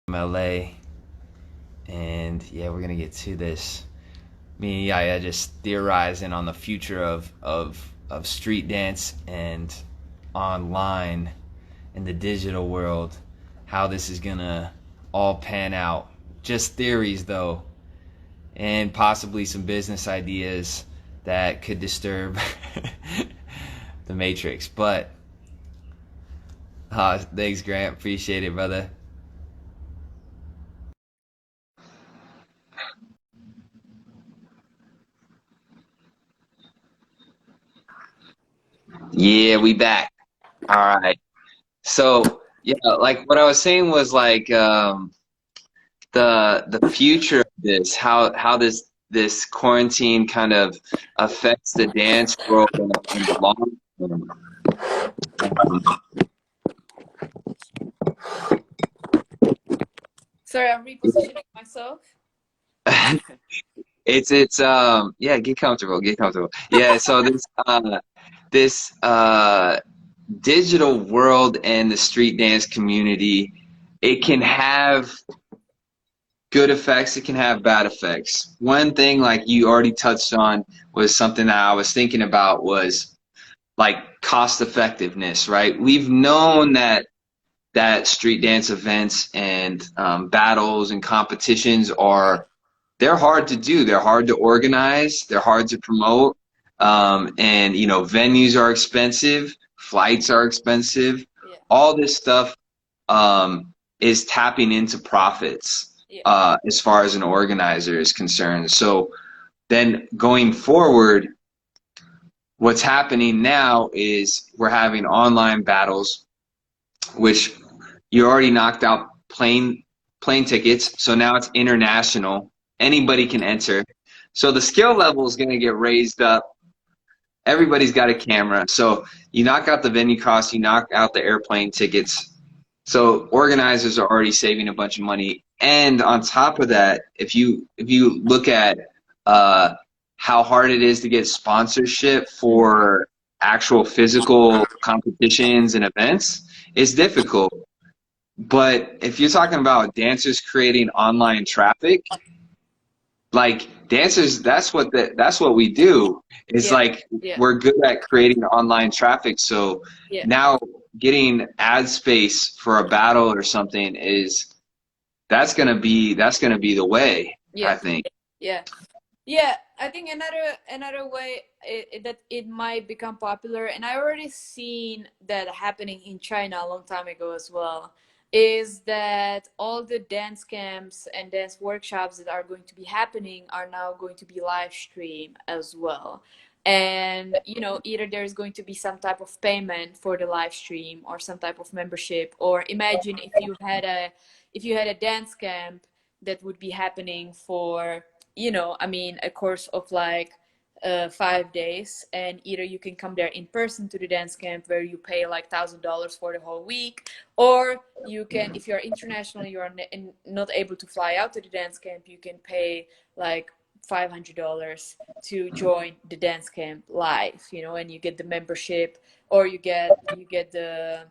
LA, and yeah, we're gonna get to this. Me and Yaya just theorizing on the future of street dance and online in the digital world, how this is gonna all pan out. Just theories though, and possibly some business ideas that could disturb the matrix. But thanks, Grant. Appreciate it, brother. Yeah, we back. All right. So yeah, like what I was saying was like the future of this, how this quarantine kind of affects the dance world in the long term. Um, Sorry, I'm repositioning myself. it's yeah, get comfortable. Yeah, so this digital world and the street dance community, it can have good effects, it can have bad effects. One thing like you already touched on was something that I was thinking about was like cost effectiveness, right? We've known that street dance events and battles and competitions are they're hard to do. They're hard to organize. They're hard to promote. And you know, venues are expensive. Flights are expensive. Yeah, All this stuff is tapping into profits yeah, as far as an organizer is concerned. So then going forward, what's happening now is we're having online battles, which you already knocked out plane tickets, so now it's international. Anybody can enter. So the skill level is going to get raised up. Everybody's got a camera. So you knock out the venue costs, you knock out the airplane tickets. So organizers are already saving a bunch of money. And on top of that, if you look at uh, how hard it is to get sponsorship for actual physical competitions and events, it's difficult. But if you're talking about dancers creating online traffic, like dancers, that's what we do. It's yeah, like yeah, we're good at creating online traffic. So yeah, now getting ad space for a battle or something is that's gonna be the way, I yeah, think. yeah. Yeah, I think another way that it might become popular, and I already seen that happening in China a long time ago as well, is that all the dance camps and dance workshops that are going to be happening are now going to be live stream as well. And either there's going to be some type of payment for the live stream or some type of membership. Or imagine if you had a dance camp that would be happening for I mean, a course of like 5 days, and either you can come there in person to the dance camp where you pay like $1,000 for the whole week, or you can, if you're international, you are not able to fly out to the dance camp, you can pay like $500 to join the dance camp live, and you get the membership, or you get the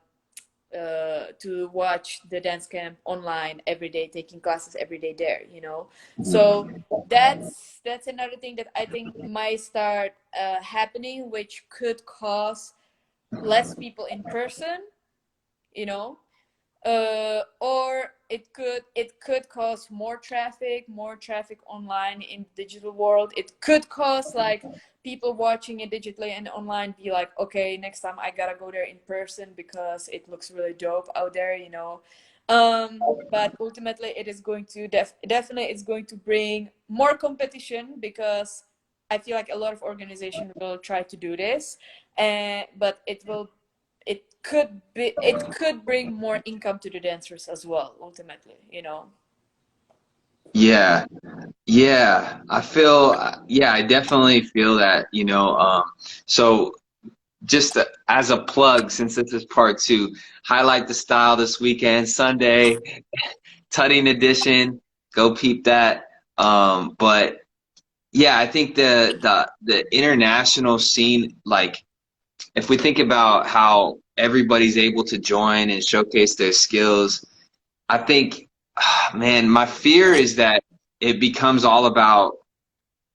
to watch the dance camp online every day, taking classes every day there. So that's another thing that I think might start happening, which could cause less people in person, you know or it could cause more traffic online in the digital world. It could cause like people watching it digitally and online be like, okay, next time I gotta go there in person because it looks really dope out there. But ultimately it is going to definitely it's going to bring more competition, because I feel like a lot of organizations will try to do this, but it could bring more income to the dancers as well, ultimately. Yeah, yeah. Yeah, I definitely feel that, you know. So just as a plug, since this is part two, highlight the style this weekend, Sunday, Tutting edition. Go peep that. But yeah, I think the international scene, like if we think about how everybody's able to join and showcase their skills, I think man, my fear is that it becomes all about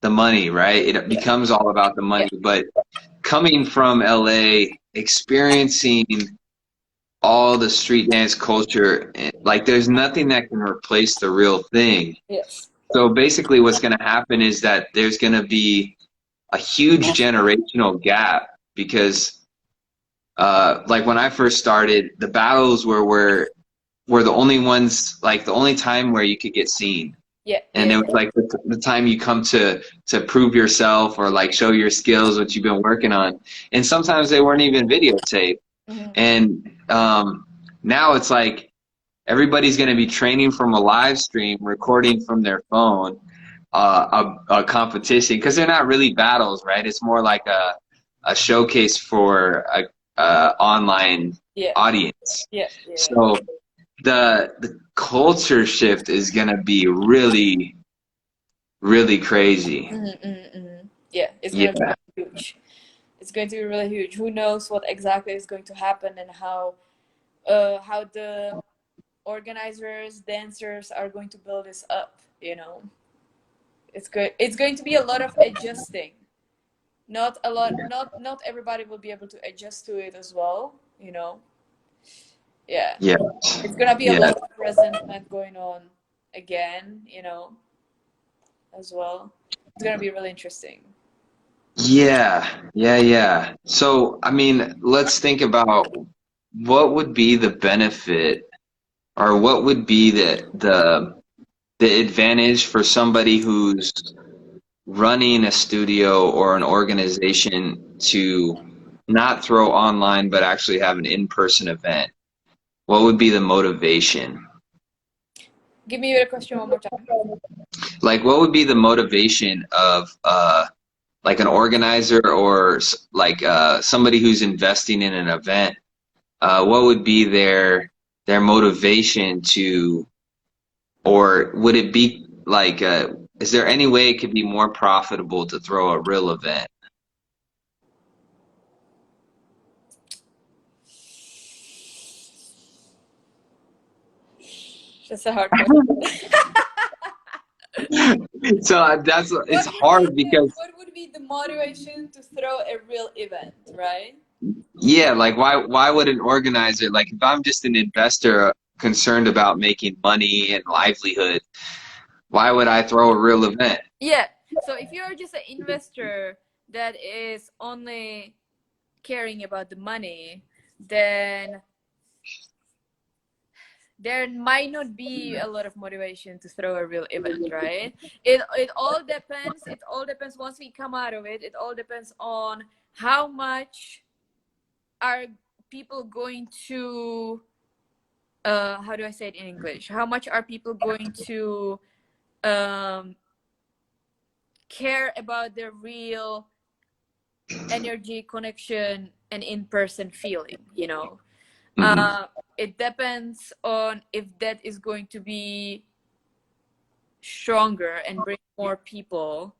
the money, right? It Yeah, becomes all about the yeah, money. But coming from LA, experiencing all the street dance culture, like there's nothing that can replace the real thing. yes, So basically what's going to happen is that there's going to be a huge generational gap because like when I first started, the battles were the only ones, like the only time where you could get seen. yeah, And yeah, it was like the time you come to prove yourself or like show your skills, what you've been working on. And sometimes they weren't even videotaped. hmm And now it's like everybody's going to be training from a live stream, recording from their phone, a competition because they're not really battles, right? It's more like a showcase for a online yeah, audience. yeah, yeah. So the culture shift is going to be really, really crazy. Yeah, it's gonna be Yeah, really huge. It's going to be really huge. Who knows what exactly is going to happen and how the organizers, dancers are going to build this up, you know. It's going to be a lot of adjusting. Not a lot not everybody will be able to adjust to it as well, you know. Yeah. yeah, It's gonna be a yeah, lot of resentment going on again, you know, as well. It's gonna be really interesting. yeah. So, I mean, let's think about what would be the benefit or what would be the advantage for somebody who's running a studio or an organization to not throw online but actually have an in-person event? What would be the motivation? Give me your question one more time. Like, what would be the motivation of like an organizer or like somebody who's investing in an event? What would be their motivation to, or would it be like, is there any way it could be more profitable to throw a real event? That's a hard question. So that's it's hard because What would be the motivation to throw a real event, right? yeah, like why would an organizer, like if I'm just an investor concerned about making money and livelihood, why would I throw a real event? Yeah. So if you're just an investor that is only caring about the money, then there might not be a lot of motivation to throw a real event, right? It all depends. It all depends once we come out of it. It all depends on how much are people going to how do I say it in English? How much are people going to um care about their real energy connection and in-person feeling, you know? Hmm. It depends on if that is going to be stronger and bring more people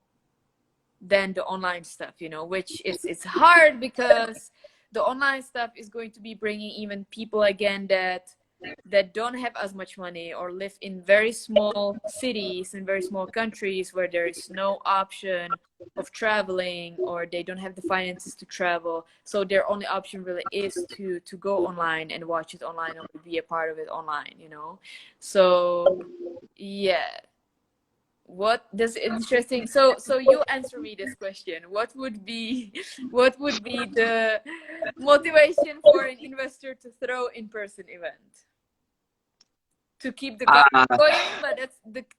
than the online stuff, you know, which it's hard because the online stuff is going to be bringing even people again that don't have as much money or live in very small cities and very small countries where there is no option of traveling or they don't have the finances to travel, so their only option really is to go online and watch it online or be a part of it online, you know. So yeah, what does interesting, so you answer me this question. What would be what would be the motivation for an investor to throw in-person event to keep the culture Uh, going, but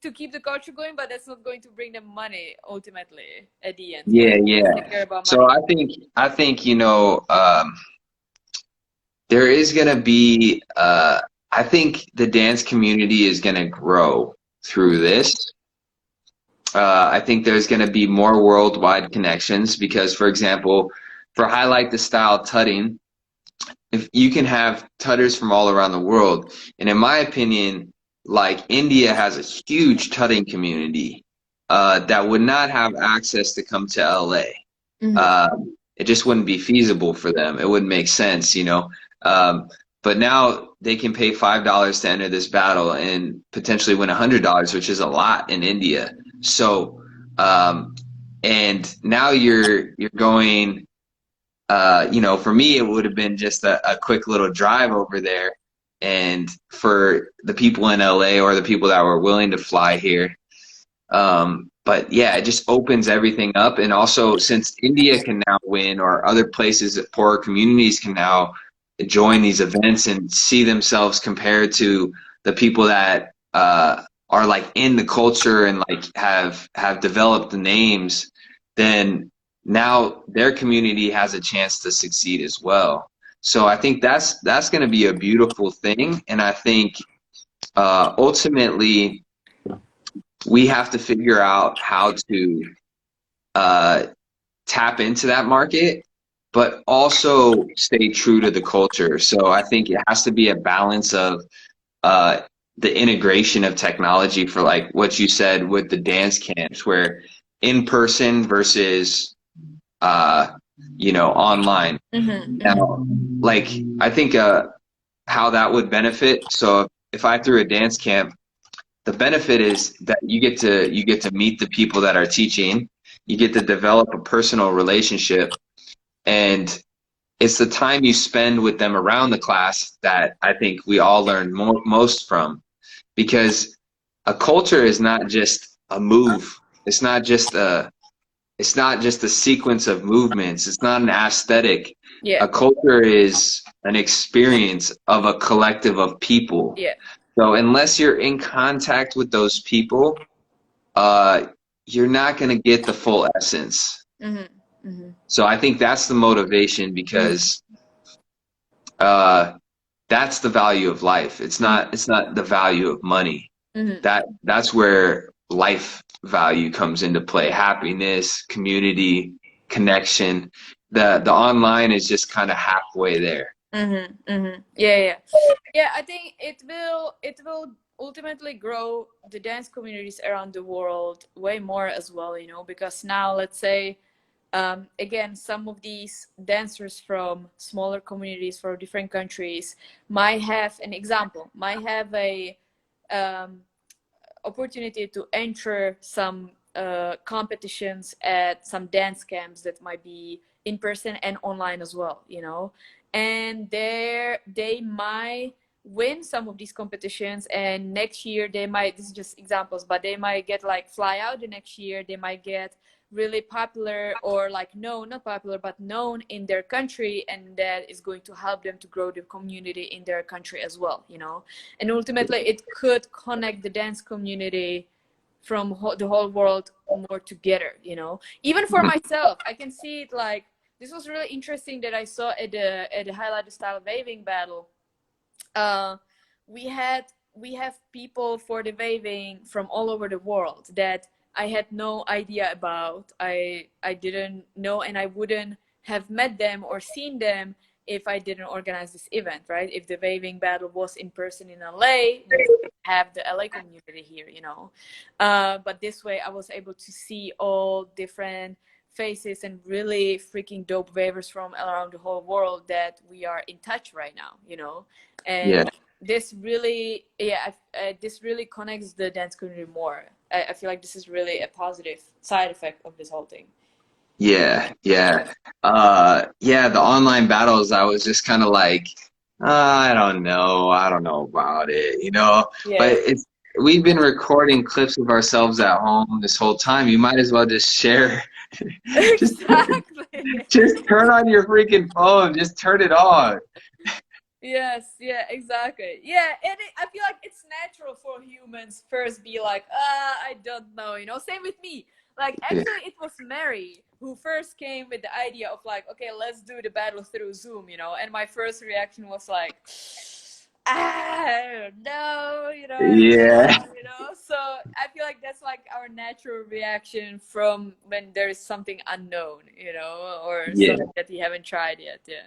to keep the culture going, but that's not going to bring them money ultimately at the end, you know, yeah. they care about So money. I think there is gonna be I think the dance community is gonna grow through this. I think there's going to be more worldwide connections because, for example, for highlight the style tutting, if you can have tutters from all around the world, and in my opinion, like India has a huge tutting community that would not have access to come to LA. Mm-hmm. It just wouldn't be feasible for them. It wouldn't make sense, you know. Um, but now they can pay $5 to enter this battle and potentially win $100, which is a lot in India. So, and now you're going, you know, for me, it would have been just a quick little drive over there. And for the people in LA or the people that were willing to fly here, but yeah, it just opens everything up. And also, since India can now win, or other places, poorer communities can now join these events and see themselves compared to the people that are like in the culture and like have developed the names, then now their community has a chance to succeed as well. So I think that's going to be a beautiful thing. And I think ultimately we have to figure out how to tap into that market, but also stay true to the culture. So I think it has to be a balance of the integration of technology, for like what you said with the dance camps, where in person versus you know, online. Now, like I think how that would benefit. So if I threw a dance camp, the benefit is that you get to meet the people that are teaching. You get to develop a personal relationship, and it's the time you spend with them around the class that I think we all learn most from, because a culture is not just a move. It's not just a sequence of movements. It's not an aesthetic. Yeah. A culture is an experience of a collective of people. Yeah. So unless you're in contact with those people, you're not going to get the full essence. So I think that's the motivation, because that's the value of life. It's not the value of money. That's where life value comes into play. Happiness, community, connection. The online is just kind of halfway there. Yeah, I think it will ultimately grow the dance communities around the world way more as well, you know, because now, let's say, again, some of these dancers from smaller communities from different countries might have a opportunity to enter some competitions at some dance camps that might be in person and online as well, you know, and they might win some of these competitions, and next year they might, this is just examples, but they might get like fly out the next year, they might get really popular, or like, no, not popular, but known in their country, and that is going to help them to grow the community in their country as well, you know. And ultimately it could connect the dance community from the whole world more together, you know. Even for myself, I can see it, like, this was really interesting that I saw at the highlighted style waving battle. We have people for the waving from all over the world that I had no idea about. I didn't know, and I wouldn't have met them or seen them if I didn't organize this event, right? If the waving battle was in person in LA, we would have the LA community here, you know. But this way I was able to see all different faces and really freaking dope wavers from around the whole world that we are in touch right now, you know. And this really, this really connects the dance community more. I feel like this is really a positive side effect of this whole thing. Yeah. The online battles, I was just kind of like, I don't know about it, you know. But we've been recording clips of ourselves at home this whole time. You might as well just share. Exactly. Just turn on your freaking phone. Just turn it on. Yes, yeah, exactly. Yeah, and I feel like it's natural for humans first be like, I don't know, you know. Same with me. Like, actually, it was Mary who first came with the idea of like, okay, let's do the battle through Zoom, you know. And my first reaction was like, I don't know, you know. Yeah. You know. So I feel like that's like our natural reaction from when there is something unknown, you know, or something that we haven't tried yet. Yeah.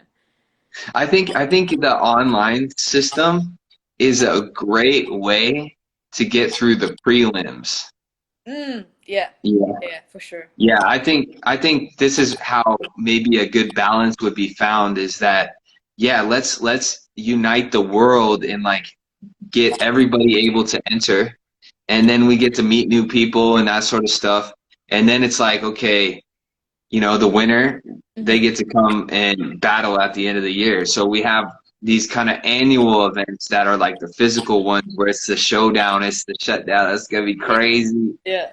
I think the online system is a great way to get through the prelims. Yeah, for sure. Yeah, I think this is how maybe a good balance would be found, is that let's unite the world and like get everybody able to enter, and then we get to meet new people and that sort of stuff. And then it's like, okay, you know, the winner, they Hmm. get to come and battle at the end of the year. So we have these kind of annual events that are like the physical ones where it's the showdown, it's the shutdown. That's gonna be Yeah. crazy. Yeah.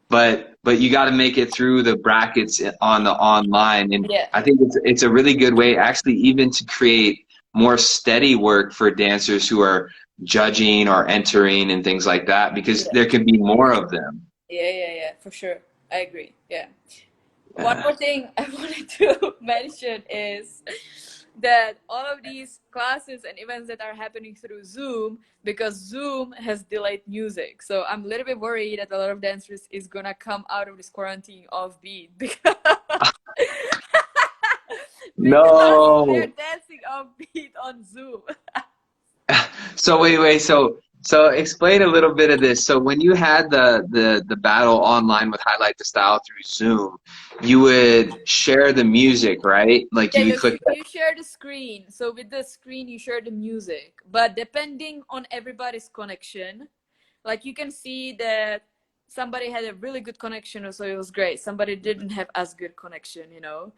But you got to make it through the brackets on the online, and Yeah. I think it's a really good way actually even to create more steady work for dancers who are judging or entering and things like that, because Yeah. there can be more of them. Yeah. Yeah. Yeah. For sure. I agree. Yeah. One Yeah. more thing I wanted to mention is that all of these classes and events that are happening through Zoom, because Zoom has delayed music. So I'm a little bit worried that a lot of dancers is gonna come out of this quarantine off beat because because they're No. dancing off beat on Zoom. So wait. So explain a little bit of this. So when you had the battle online with Highlight the Style through Zoom, you would share the music, right? Like Yeah, you would click that. you share the screen. So with the screen, you share the music. But depending on everybody's connection, like you can see that somebody had a really good connection, so it was great. Somebody didn't have as good connection, you know.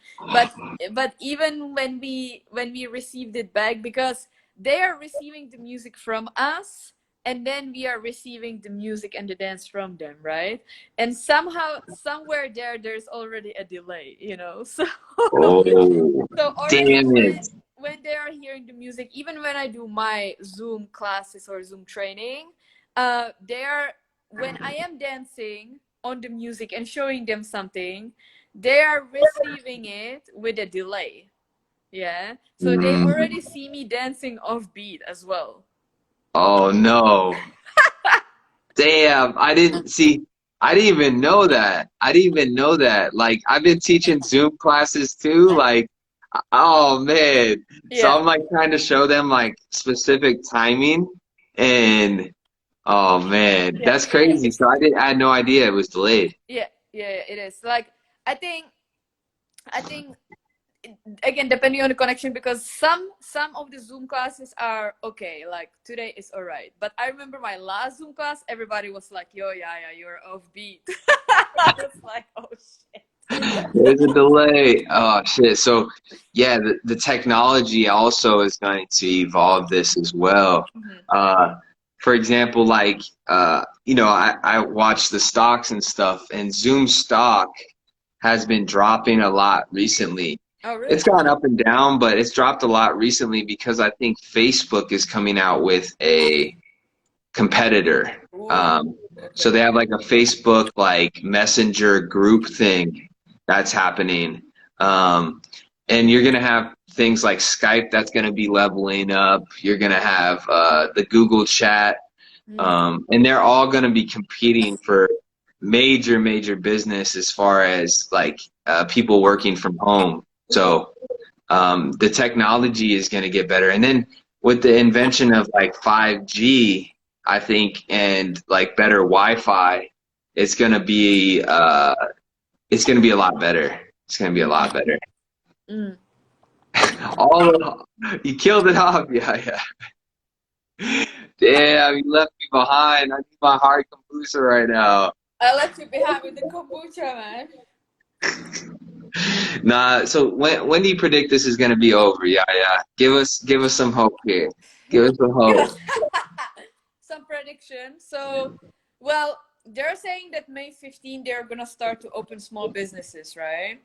But even when we received it back, because they are receiving the music from us, and then we are receiving the music and the dance from them, right? And somehow somewhere there's already a delay, you know. So Oh, so already damn it. when they are hearing the music, even when I do my Zoom classes or Zoom training, they are when I am dancing on the music and showing them something, they are receiving it with a delay. Yeah. So they Mm. already see me dancing off beat as well. Oh no. Damn, I didn't see. I didn't even know that. I didn't even know that. Like, I've been teaching Zoom classes too. Like, oh man. So Yeah. I'm like trying to show them like specific timing, and oh man, Yeah. that's crazy. So I had no idea it was delayed. Yeah. Yeah. It is. Like I think I think again depending on the connection, because some of the Zoom classes are okay, like today is all right, but I remember my last Zoom class, everybody was like, yo, yeah, you're off beat. I was like, oh shit. There's a delay. Oh shit. So yeah, the technology also is going to evolve this as well. Mhm. Uh, for example, like you know, I watch the stocks and stuff, and Zoom stock has been dropping a lot recently. Oh It's really? gone up and down, but it's dropped a lot recently because I think Facebook is coming out with a competitor. Ooh, Um, so okay. they have like a Facebook like messenger group thing that's happening. And you're gonna have things like Skype that's gonna be leveling up. You're gonna have the Google Chat, Mm. and they're all gonna be competing for major business as far as like people working from home. Ooh. So the technology is going to get better. And then with the invention of like 5G, I think, and like better Wi-Fi, it's going to be it's going to be a lot better. It's going to be a lot better. Mm. All you killed it off, yeah. Damn, you left me behind. I need my hard kombucha right now. I left you behind with the kombucha, man. Nah, so when do you predict this is gonna be over? Yeah, yeah. Give us some hope here. Give us some Give us hope. some prediction. So, well, they're saying that May 15 they're gonna start to open small businesses, right?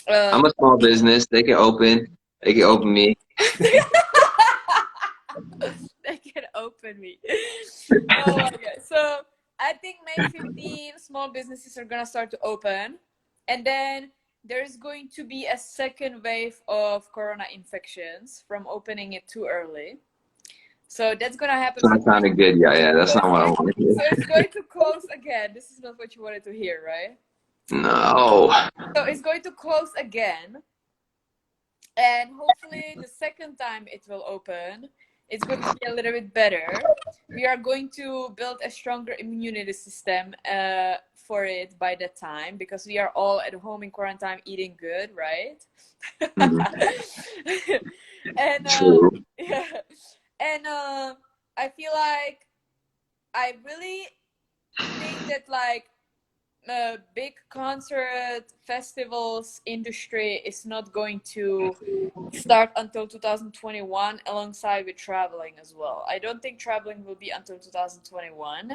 I'm Um, a small business. They can open. They can open me. they can open me. Oh my god. So I think May 15 small businesses are gonna start to open, and then there's going to be a second wave of corona infections from opening it too early. So that's gonna happen. So that sounded good. Yeah, yeah. That's So not it's what I going wanted to so it's hear. going to close again. This is not what you wanted to hear, right? No. So it's going to close again, and hopefully the second time it will open, it's going to be a little bit better. We are going to build a stronger immunity system for it by that time, because we are all at home in quarantine eating good, right? Mhm. And True. yeah, and I feel like I really think that like big concert festivals industry is not going to start until 2021 alongside with traveling as well. I don't think traveling will be until 2021.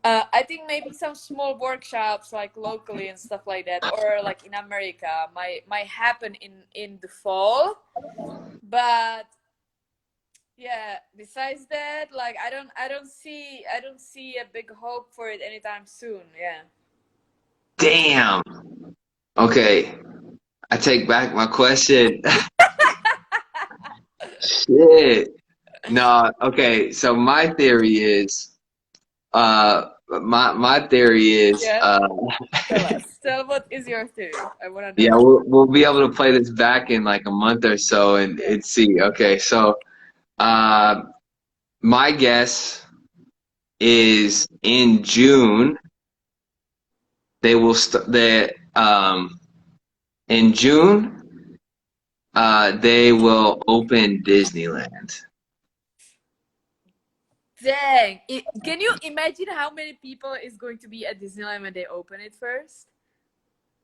I think maybe some small workshops like locally and stuff like that, or like in America, might happen in the fall. But yeah, besides that, like I don't see a big hope for it anytime soon. Yeah. Damn. Okay, I take back my question. Shit. No, okay, so my theory is Yeah. Tell us. Tell what is your theory? I wanna yeah, know. we'll be able to play this back in like a month or so Yeah. and see. Okay, so uh my guess is in June they will st they in June they will open Disneyland. Dang. Can you imagine how many people is going to be at Disneyland when they open it first?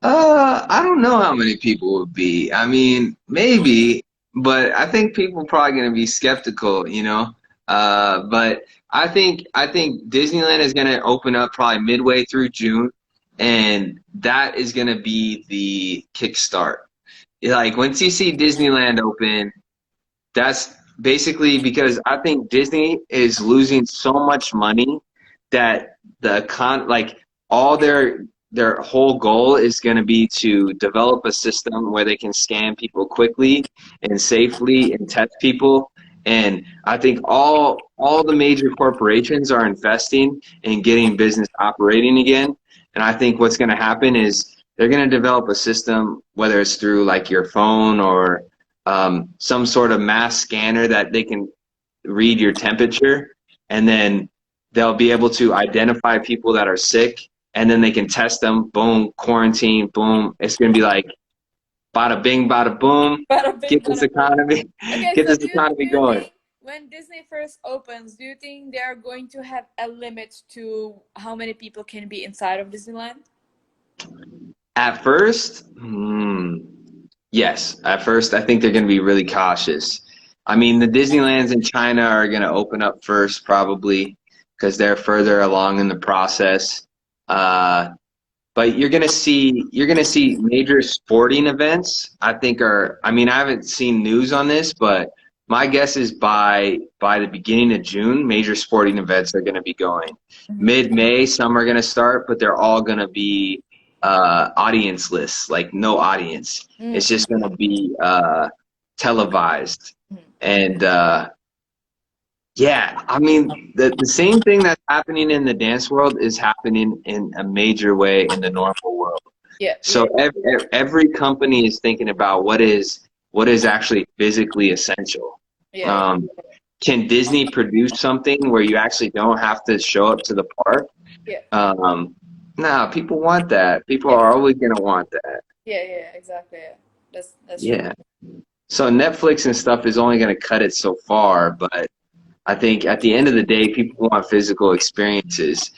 I don't know how many people would be. I mean, maybe, but I think people probably gonna be skeptical, you know. But I think Disneyland is gonna open up probably midway through June, and that is gonna be the kickstart. Like once you see Disneyland open, that's basically because I think Disney is losing so much money that like all their whole goal is going to be to develop a system where they can scan people quickly and safely and test people. And I think all the major corporations are investing in getting business operating again. And I think what's going to happen is they're going to develop a system, whether it's through like your phone or some sort of mass scanner that they can read your temperature, and then they'll be able to identify people that are sick, and then they can test them. Boom, quarantine. Boom. It's gonna be like bada bing, bada boom. Bada bing, Get this bada boom. economy, Okay, get so this do economy you going. think when Disney first opens, do you think they are going to have a limit to how many people can be inside of Disneyland? At first, yes. At first, I think they're going to be really cautious. I mean, the Disneylands in China are going to open up first, probably, because they're further along in the process. Uh, but you're gonna see major sporting events. I think are. I mean, I haven't seen news on this, but my guess is by the beginning of June, major sporting events are going to be going. Mid-May, some are going to start, but they're all going to be audience lists, like no audience. It's Mm-hmm. just going to be televised, and yeah, I mean the same thing that's happening in the dance world is happening in a major way in the normal world. Yeah, So yeah, every company is thinking about what is actually physically essential. yeah, Um, can Disney produce something where you actually don't have to show up to the park? yeah, Nah, people want that. People yeah, are always gonna want that. yeah, yeah, exactly. Yeah. That's true. Yeah. So Netflix and stuff is only gonna cut it so far, but I think at the end of the day, people want physical experiences.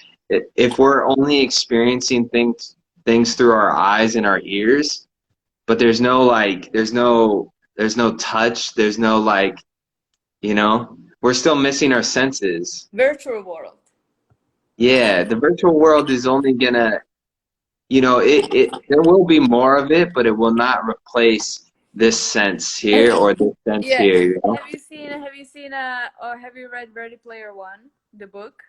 If we're only experiencing things through our eyes and our ears, but there's no touch, there's no like, we're still missing our senses. Virtual world. Yeah, the virtual world is only gonna, it there will be more of it, but it will not replace this sense here or this sense Yeah. here. Or have you read Ready Player One, the book?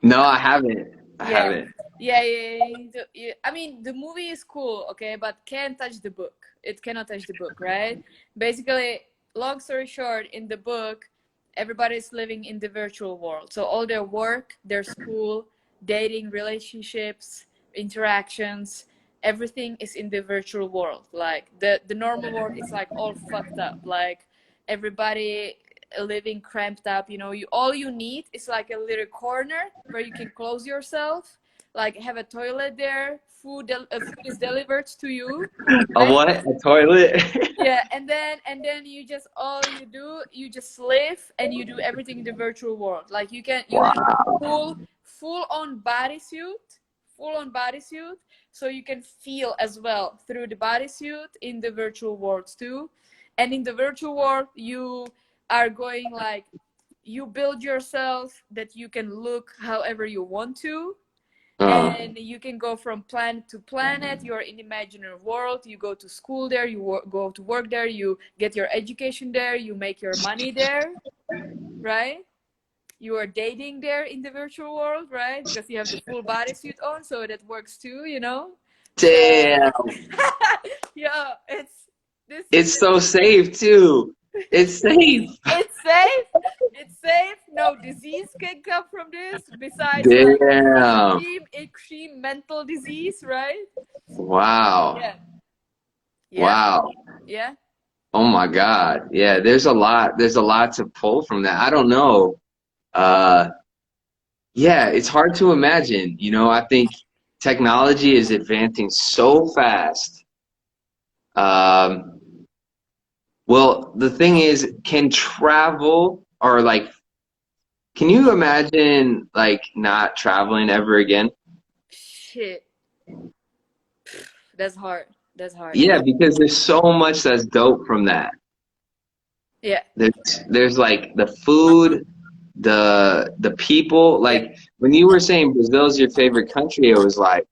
No, I haven't. I Yeah. haven't. Yeah, yeah, I mean, the movie is cool, okay, but can't touch the book. It cannot touch the book, right? Basically, long story short, in the book, everybody's living in the virtual world. So all their work, their school, dating, relationships, interactions, everything is in the virtual world. Like the normal world is like all fucked up. Like everybody living cramped up. You all you need is like a little corner where you can close yourself, like have a toilet there. Food is delivered to you, A right? what? A toilet? Yeah, and then you just all you do, you just live and you do everything in the virtual world. Like you have Wow. full on bodysuit, full on bodysuit, so you can feel as well through the bodysuit in the virtual world too. And in the virtual world, you are going like you build yourself that you can look however you want to, Uh, and you can go from planet to planet. You're in the imaginary world. You go to school there, go to work there, you get your education there, you make your money there, right? You are dating there in the virtual world, right? Because you have the full bodysuit on, so that works too, you know. So damn. yeah, this It's so safe too. It's safe. it's safe. It's safe. No disease can come from this besides like Damn. extreme mental disease, right? Wow. Yeah. Yeah. Wow. Yeah. Oh my God. Yeah, there's a lot to pull from that. I don't know. Uh, yeah, it's hard to imagine. You know, I think technology is advancing so fast. Um, well, the thing is, can travel or like, can you imagine like not traveling ever again? Shit. That's hard. That's hard. Yeah, because there's so much that's dope from that. Yeah. There's like the food, the people. Yeah. Like when you were saying Brazil's your favorite country, it was like,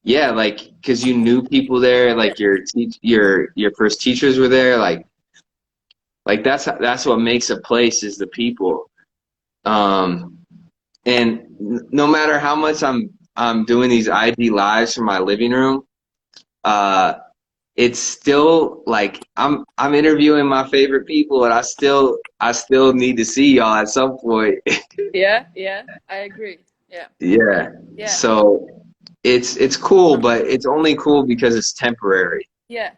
yeah, like because you knew people there, like your first teachers were there, like that's what makes a place is the people. Um, and no matter how much I'm doing these IG lives from my living room, uh, it's still like I'm interviewing my favorite people, and I still need to see y'all at some point. Yeah. Yeah. I agree. Yeah. Yeah. Yeah. So it's cool, but it's only cool because it's temporary. Yeah.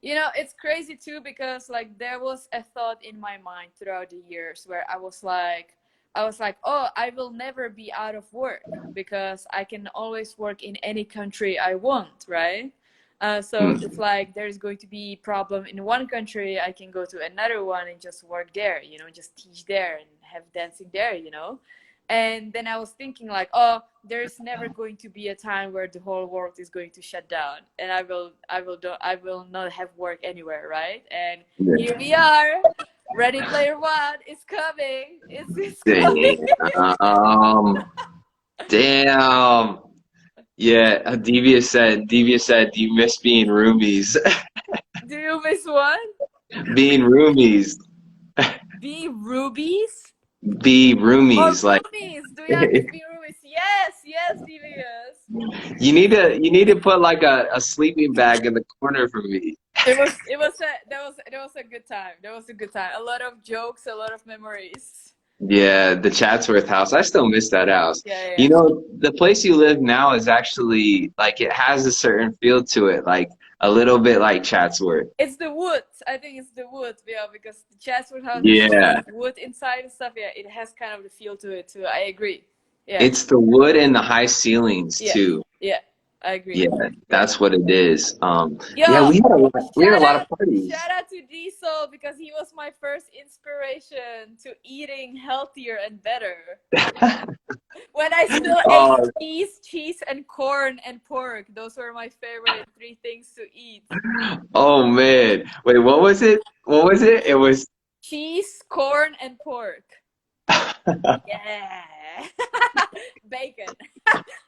You know, it's crazy too because like there was a thought in my mind throughout the years where I was like, oh, I will never be out of work because I can always work in any country I want, right? So it's Mm. like there's going to be problem in one country, I can go to another one and just work there, just teach there and have dancing there, And then I was thinking like, oh, there's never going to be a time where the whole world is going to shut down, and I will not have work anywhere, right? And here we are. Ready Player One is coming. It's coming. Damn. Damn. Yeah, Devious said, do you miss being roomies? Do you miss one? Being roomies. Be rubies? Be Or roomies. Like roomies? Do you miss be roomies? Yes, yes, DVS. you need to put like a sleeping bag in the corner for me. That was a good time. That was a good time. A lot of jokes, a lot of memories. Yeah, the Chatsworth house. I still miss that house. Yeah, yeah, You yeah. know, the place you live now is actually like it has a certain feel to it, like a little bit like Chatsworth. It's the wood. I think it's the wood, yeah, because the Chatsworth house has a lot Yeah, of wood inside and stuff. Yeah, it has kind of the feel to it too. I agree. Yeah, it's the wood and the high ceilings yeah, too. yeah. I agree. Yeah, Yeah. that's what it is. Yeah, Yo, we had a lot of shout parties. out to Diesel because he was my first inspiration to eating healthier and better. When I still ate Oh, cheese and corn and pork, those were my favorite three things to eat. oh man. Wait, what was it? What was it? It was Cheese, corn, and pork. Yeah. Bacon.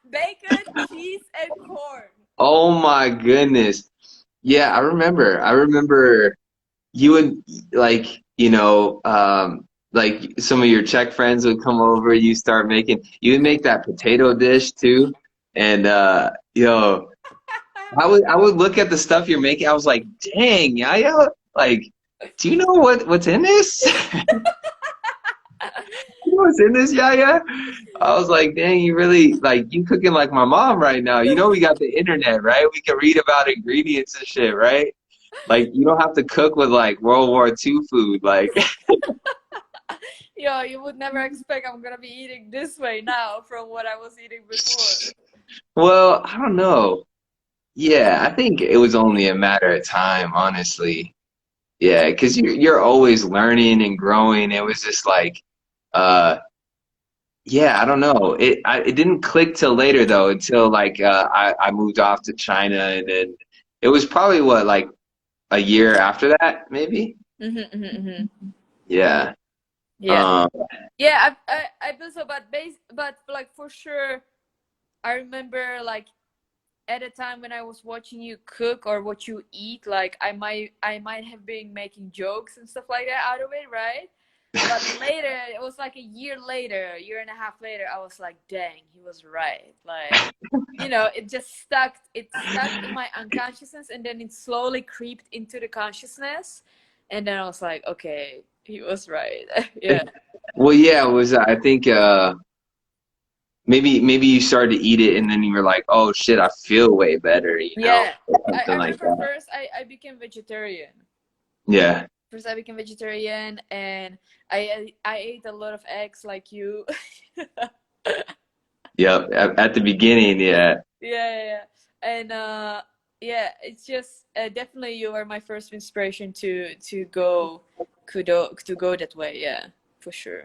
Bacon, cheese, and corn. Oh my goodness. Yeah, I remember you would like, like some of your Czech friends would come over, you would make that potato dish too. And I would look at the stuff you're making, I was like, dang, Yaya, like, do you know what's in this? You know what's in this, Yaya? I was like, dang, you really like you cooking like my mom right now. You know we got the internet, right? We can read about ingredients and shit, right? Like you don't have to cook with like World War II food. Like Yo, you would never expect I'm gonna be eating this way now from what I was eating before. Well, I don't know. Yeah, I think it was only a matter of time, honestly. Yeah, because you're always learning and growing. It was just like, uh, yeah, I don't know. It didn't click till later though, until like I moved off to China, and then it was probably what, like a year after that, maybe. Yeah. Yeah. Um, Yeah, I feel so, but like for sure, I remember like at a time when I was watching you cook or what you eat, like I might have been making jokes and stuff like that out of it, right? But later, it was like a year and a half later, I was like, dang, he was right. Like, it just stuck. It stuck in my unconsciousness, and then it slowly creeped into the consciousness, and then I was like, okay, he was right. Yeah. well, yeah, it was. I think maybe you started to eat it, and then you were like, oh shit, I feel way better, Yeah. or I something like remember that. first I became vegetarian. Yeah. First I became vegetarian and I ate a lot of eggs like you. Yep. At the beginning, yeah. Yeah. And yeah, it's just definitely you are my first inspiration to go to go that way. Yeah, for sure.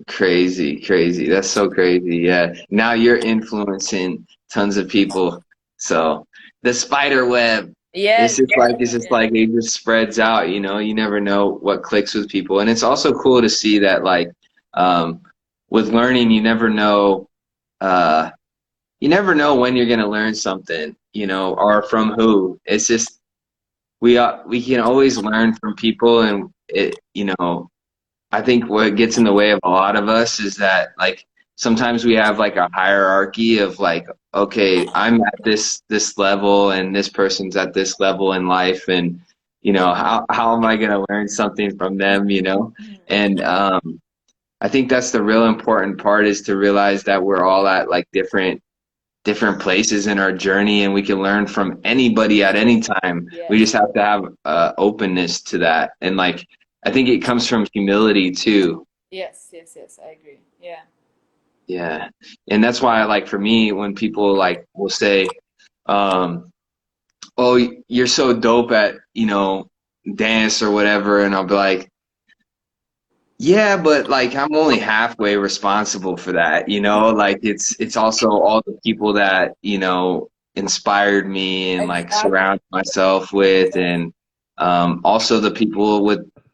Crazy, crazy. That's so crazy. Yeah. Now you're influencing tons of people. So the spider web, Yes, it's definitely. just like it just spreads out, you never know what clicks with people. And it's also cool to see that like um with learning uh you never know when you're gonna learn something, or from who. It's just we can always learn from people, and I think what gets in the way of a lot of us is that like sometimes we have like a hierarchy of like, okay, I'm at this level and this person's at this level in life, and how am I gonna learn something from them, And I think that's the real important part, is to realize that we're all at like different places in our journey, and we can learn from anybody at any time. We just Yes. have to have openness to that, and like I think it comes from humility too. Yes, I agree. Yeah. Yeah, and that's why, like, for me, when people like will say, um, "Oh, you're so dope at dance or whatever," and I'll be like, yeah, but like I'm only halfway responsible for that, like it's also all the people that, inspired me and like Exactly. surround myself with, and also the people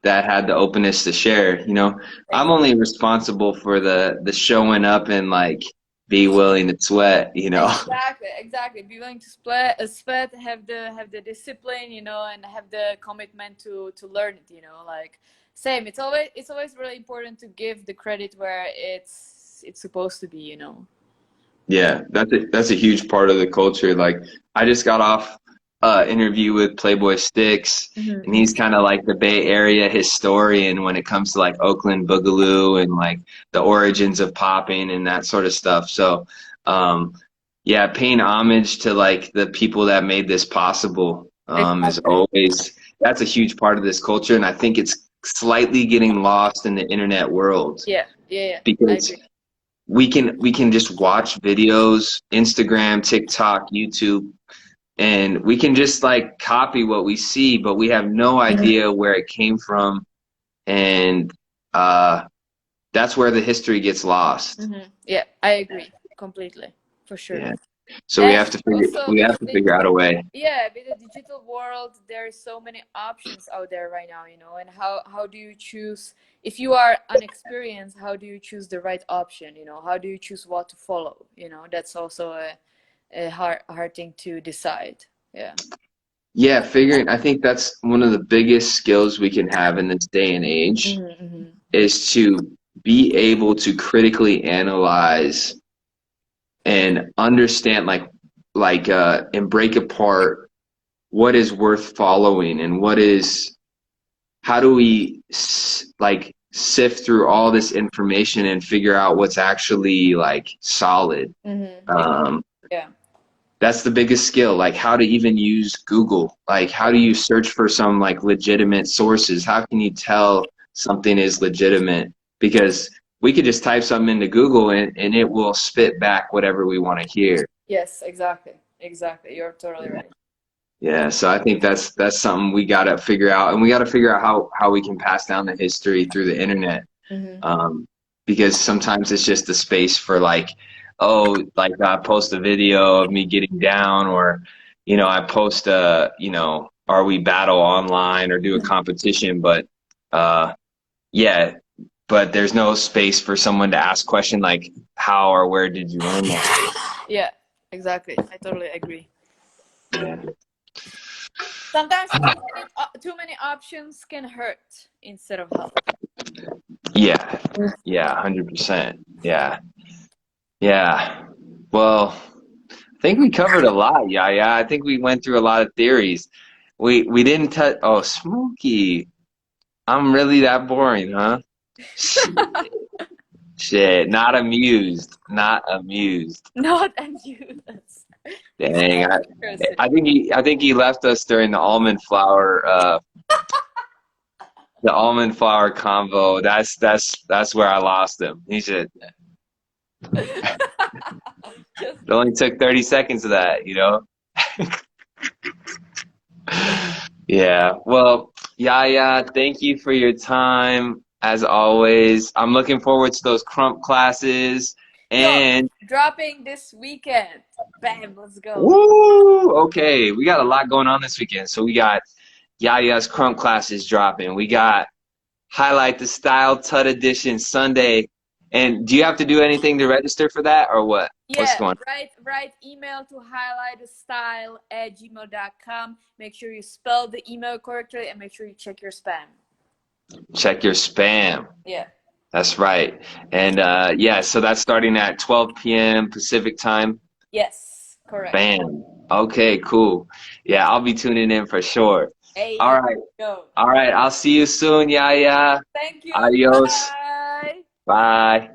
that had the openness to share, I'm Exactly. only responsible for the showing up and like be willing to sweat. Exactly. Be willing to sweat, have the discipline, and have the commitment to learn it, like same. It's always really important to give the credit where it's supposed to be. Yeah, that's a huge part of the culture. Like I just got off interview with Playboy Sticks, and Hmm. he's kind of like the Bay Area historian when it comes to like Oakland Boogaloo and like the origins of popping and that sort of stuff. So, um, yeah, paying homage to like the people that made this possible is Exactly. always that's a huge part of this culture, and I think it's slightly getting lost in the internet world Yeah. I because agree. we can just watch videos, Instagram, TikTok, YouTube, and we can just like copy what we see, but we have no idea where it came from, and uh, that's where the history gets lost. Yeah, I agree completely, for sure. Yeah. So we And have to figure also we have to figure out a way. with the digital world, there's so many options out there right now, and how do you choose if you are unexperienced, how do you choose the right option, how do you choose what to follow, that's also a hard thing to decide. Yeah. Yeah, figuring. I think that's one of the biggest skills we can have in this day and age, Hmm. is to be able to critically analyze and understand and break apart what is worth following, and how do we like sift through all this information and figure out what's actually like solid. um Yeah. that's the biggest skill, like how to even use Google, like how do you search for some like legitimate sources, how can you tell something is legitimate, because we could just type something into Google and it will spit back whatever we want to hear. Yes, exactly. Exactly. You're totally right. Yeah, so I think that's something we got to figure out, and we got to figure out how we can pass down the history through the internet. Because sometimes it's just a space for like, oh, like I post a video of me getting down, or I post or we battle online or do a competition, but yeah, but there's no space for someone to ask question like how or where did you learn that? Yeah, exactly. I totally agree. Yeah. Sometimes too many options can hurt instead of help. Yeah. Yeah, 100%. Yeah. Yeah. Well, I think we covered a lot, yeah. I think we went through a lot of theories. We didn't touch. Oh, Smokey, I'm really that boring, huh? Shit, not amused. Not amused. Not amused. Dang, I think he left us during the almond flour convo. That's where I lost him. He said it only took 30 seconds of that, Yeah. Well, yeah, thank you for your time as always. I'm looking forward to those Crump classes and dropping this weekend. Bam, let's go. woo! Okay, we got a lot going on this weekend. So we got Yaya's Crump classes dropping. We got Highlight the Style Tut Edition Sunday. And do you have to do anything to register for that or what? Yeah, what's going on? Write email to highlightthestyle@gmail.com. Make sure you spell the email correctly and make sure you check your spam. Check your spam. Yeah. That's right. And yeah, so that's starting at 12 p.m. Pacific time. Yes, correct. Bam. Okay, cool. Yeah, I'll be tuning in for sure. Hey, all right. Go. All right. I'll see you soon, Yaya. Thank you. Adios. Bye. Bye.